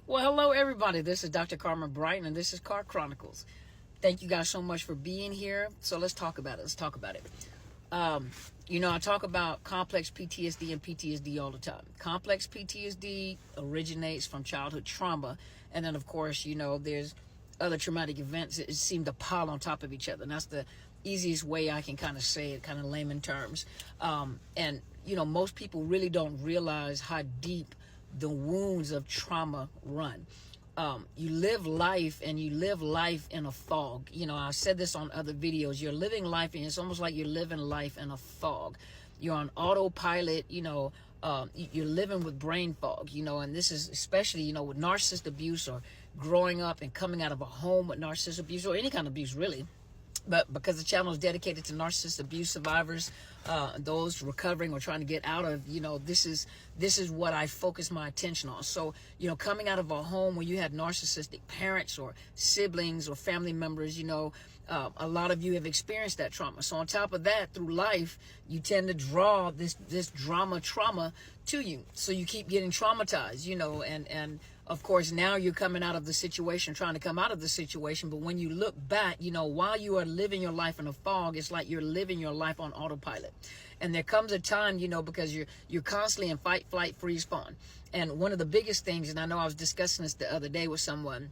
Well, hello, everybody. This is Dr. Carmen Brighton, and this is Car Chronicles. Thank you guys so much for being here. So let's talk about it. I talk about complex PTSD and PTSD all the time. Complex PTSD originates from childhood trauma. And then, of course, there's other traumatic events that seem to pile on top of each other. And that's the easiest way I can kind of say it, kind of layman terms. Most people really don't realize how deep the wounds of trauma run. You live life in a fog. I said this on other videos. You're living life, and it's almost like you're living life in a fog. You're on autopilot, you're living with brain fog, and this is especially, with narcissist abuse or growing up and coming out of a home with narcissist abuse or any kind of abuse, really. But because the channel is dedicated to narcissist abuse survivors, those recovering or trying to get out of, this is what I focus my attention on. So, coming out of a home where you had narcissistic parents or siblings or family members, a lot of you have experienced that trauma. So on top of that, through life, you tend to draw this trauma to you. So you keep getting traumatized, and of course, now you're coming out of the situation, trying to come out of the situation. But when you look back, while you are living your life in a fog, it's like you're living your life on autopilot. And there comes a time, because you're constantly in fight, flight, freeze, fawn. And one of the biggest things, and I know I was discussing this the other day with someone,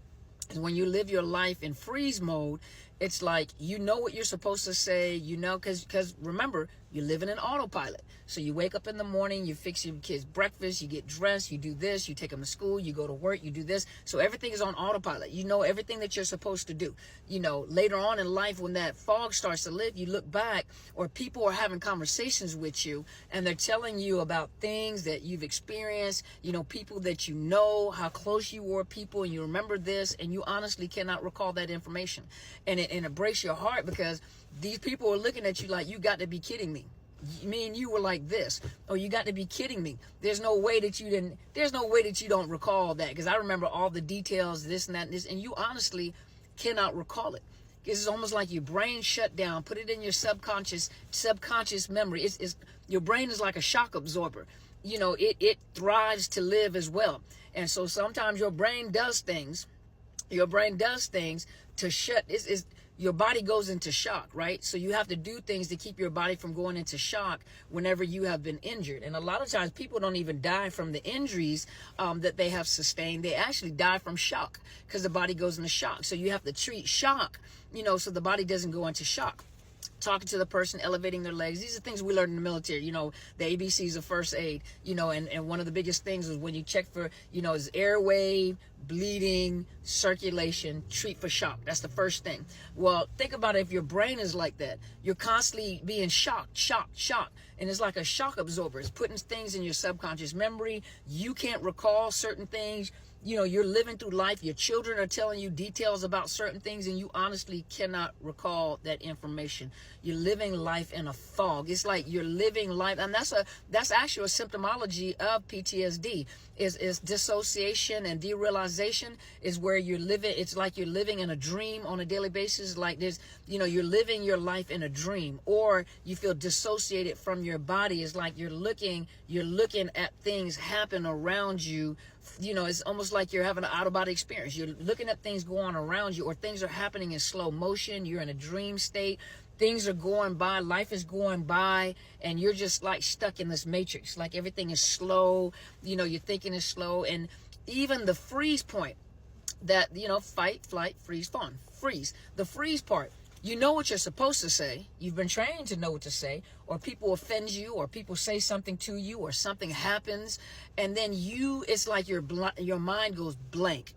is when you live your life in freeze mode, it's like what you're supposed to say, because remember, you're living in autopilot. So you wake up in the morning, you fix your kids' breakfast, you get dressed, you do this, you take them to school, you go to work, you do this. So everything is on autopilot. You know everything that you're supposed to do. Later on in life, when that fog starts to lift, you look back, or people are having conversations with you, and they're telling you about things that you've experienced, people that how close you were, people, and you remember this, and you honestly cannot recall that information. And it breaks your heart, because these people are looking at you like, you got to be kidding me. Me and you were like this. Oh, you got to be kidding me. There's no way that you don't recall that, because I remember all the details, this and that and this, and you honestly cannot recall it. It's almost like your brain shut down. Put it in your subconscious memory. Your brain is like a shock absorber. It thrives to live as well. And so sometimes your brain does things to shut. Your body goes into shock, right? So you have to do things to keep your body from going into shock whenever you have been injured. And a lot of times people don't even die from the injuries that they have sustained. They actually die from shock, because the body goes into shock. So you have to treat shock, so the body doesn't go into shock. Talking to the person, elevating their legs. These are things we learned in the military, the ABCs of first aid, and one of the biggest things is when you check for, is airway, bleeding, circulation, treat for shock. That's the first thing. Well, think about it. If your brain is like that, you're constantly being shocked. And it's like a shock absorber. It's putting things in your subconscious memory. You can't recall certain things. You're living through life. Your children are telling you details about certain things, and you honestly cannot recall that information. You're living life in a fog. It's like you're living life, and that's actually a symptomology of PTSD. Is dissociation and derealization is where you're living. It's like you're living in a dream on a daily basis. Like you're living your life in a dream, or you feel dissociated from your body. It's like you're looking at things happen around you. It's almost like you're having an out-of-body experience. You're looking at things going on around you, or things are happening in slow motion. You're in a dream state. Things are going by. Life is going by, and you're just like stuck in this matrix. Like everything is slow. Your thinking is slow. And even the freeze point, that, fight, flight, freeze, fawn. Freeze. The freeze part. You know what you're supposed to say. You've been trained to know what to say, or people offend you, or people say something to you, or something happens, and then it's like your mind goes blank.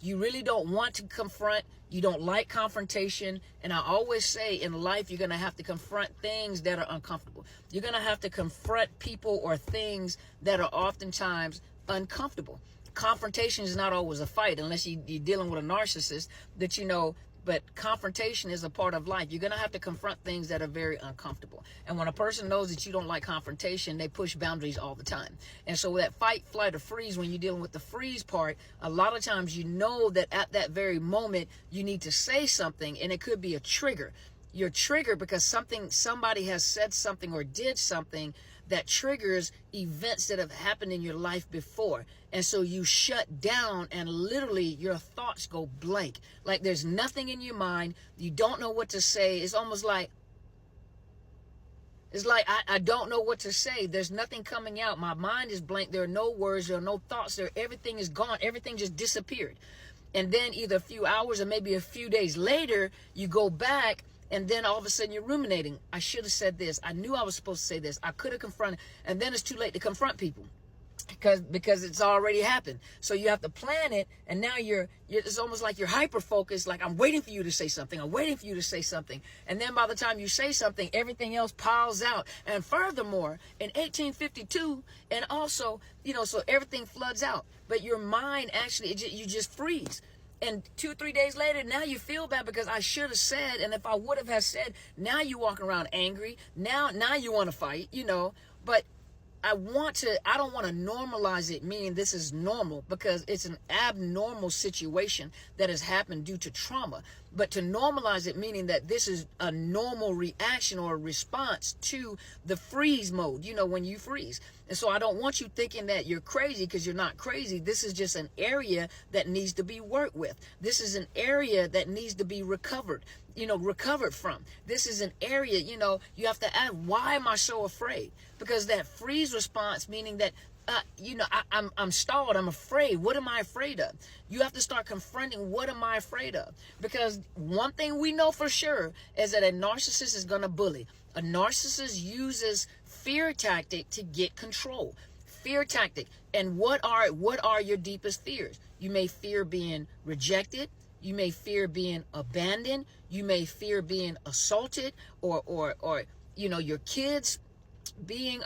You really don't want to confront. You don't like confrontation. And I always say in life, you're going to have to confront things that are uncomfortable. You're going to have to confront people or things that are oftentimes uncomfortable. Confrontation is not always a fight, unless you're dealing with a narcissist but confrontation is a part of life. You're going to have to confront things that are very uncomfortable. And when a person knows that you don't like confrontation, they push boundaries all the time. And so that fight, flight, or freeze, when you're dealing with the freeze part, a lot of times that at that very moment, you need to say something, and it could be a trigger. You're triggered because somebody has said something or did something that triggers events that have happened in your life before. And so you shut down and literally your thoughts go blank. Like there's nothing in your mind. You don't know what to say. It's almost like, I don't know what to say. There's nothing coming out. My mind is blank. There are no words. There are no thoughts. Everything is gone. Everything just disappeared. And then either a few hours or maybe a few days later, you go back and then all of a sudden you're ruminating. I should have said this. I knew I was supposed to say this. I could have confronted. And then it's too late to confront people because it's already happened. So you have to plan it. And now it's almost like you're hyper focused. Like I'm waiting for you to say something. I'm waiting for you to say something. And then by the time you say something, everything else piles out. And furthermore, in 1852, and also, so everything floods out. But your mind actually, you just freeze. And 2-3 days later, now you feel bad because I should have said, and if I would have said, now you walk around angry. Now you want to fight, but I don't want to normalize it, meaning this is normal, because it's an abnormal situation that has happened due to trauma. But to normalize it, meaning that this is a normal reaction or a response to the freeze mode, when you freeze. And so I don't want you thinking that you're crazy, because you're not crazy. This is just an area that needs to be worked with. This is an area that needs to be recovered from. This is an area, you have to ask, why am I so afraid? Because that freeze response, meaning that, I'm stalled, I'm afraid. What am I afraid of? You have to start confronting, what am I afraid of? Because one thing we know for sure is that a narcissist is going to bully. A narcissist uses fear tactic to get control. Fear tactic. And what are your deepest fears? You may fear being rejected. You may fear being abandoned. You may fear being assaulted, or your kids being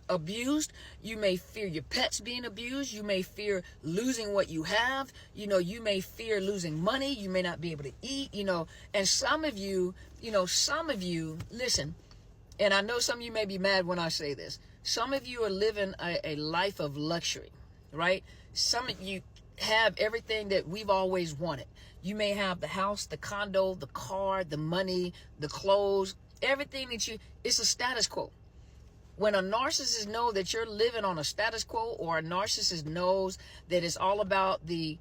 abused. You may fear your pets being abused. You may fear losing what you have. You may fear losing money. You may not be able to eat, and some of you, listen, and I know some of you may be mad when I say this. Some of you are living a life of luxury, right? Some of you have everything that we've always wanted. You may have the house, the condo, the car, the money, the clothes, everything it's a status quo. When a narcissist knows that you're living on a status quo, or a narcissist knows that it's all about the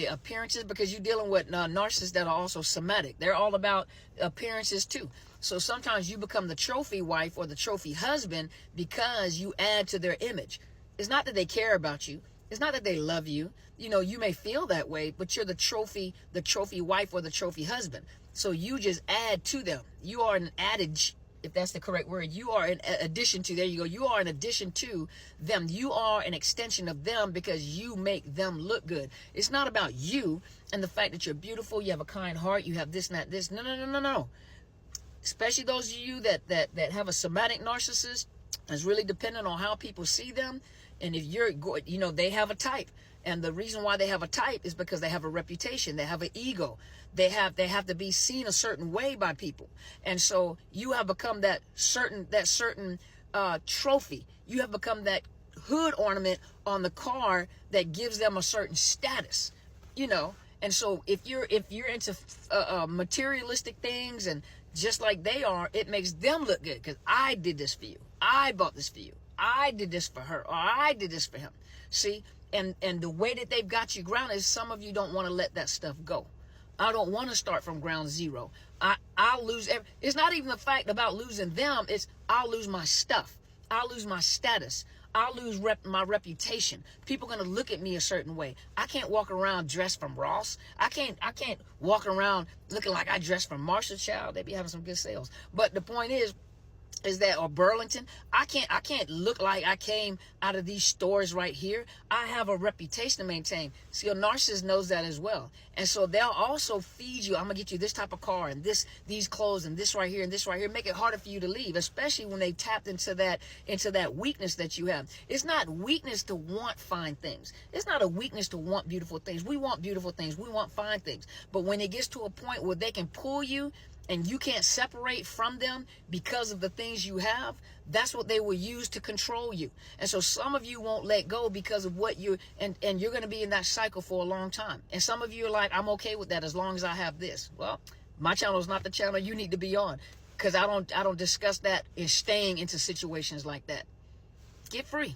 appearances, because you're dealing with narcissists that are also somatic. They're all about appearances too. So sometimes you become the trophy wife or the trophy husband because you add to their image. It's not that they care about you. It's not that they love you. You may feel that way, but you're the trophy wife or the trophy husband. So you just add to them. You are an adage, if that's the correct word. You are an addition to, there you go. You are an addition to them. You are an extension of them because you make them look good. It's not about you and the fact that you're beautiful, you have a kind heart, you have this and that, this. No. Especially those of you that have a somatic narcissist, it's really dependent on how people see them. And if you're, they have a type. And the reason why they have a type is because they have a reputation. They have an ego. They have to be seen a certain way by people. And so you have become that certain trophy. You have become that hood ornament on the car that gives them a certain status, And so if you're into materialistic things and just like they are, it makes them look good because I did this for you. I bought this for you. I did this for her, or I did this for him. See, and the way that they've got you grounded is some of you don't want to let that stuff go. I don't want to start from ground zero. I'll lose it's not even the fact about losing them. It's I'll lose my stuff. I'll lose my status. I'll lose my reputation. People are going to look at me a certain way. I can't walk around dressed from Ross. I can't walk around looking like I dressed from Marshall Child. They be having some good sales. But the point is that, or Burlington, I can't look like I came out of these stores right here. I have a reputation to maintain. See, a narcissist knows that as well. And so they'll also feed you, I'm gonna get you this type of car and these clothes and this right here and this right here, make it harder for you to leave, especially when they tapped into that weakness that you have. It's not weakness to want fine things. It's not a weakness to want beautiful things. We want beautiful things. We want fine things. But when it gets to a point where they can pull you and you can't separate from them because of the things you have, that's what they will use to control you. And so some of you won't let go because of what and you're going to be in that cycle for a long time. And some of you are like, I'm okay with that as long as I have this. Well, my channel is not the channel you need to be on. because I don't discuss that in staying into situations like that. Get free.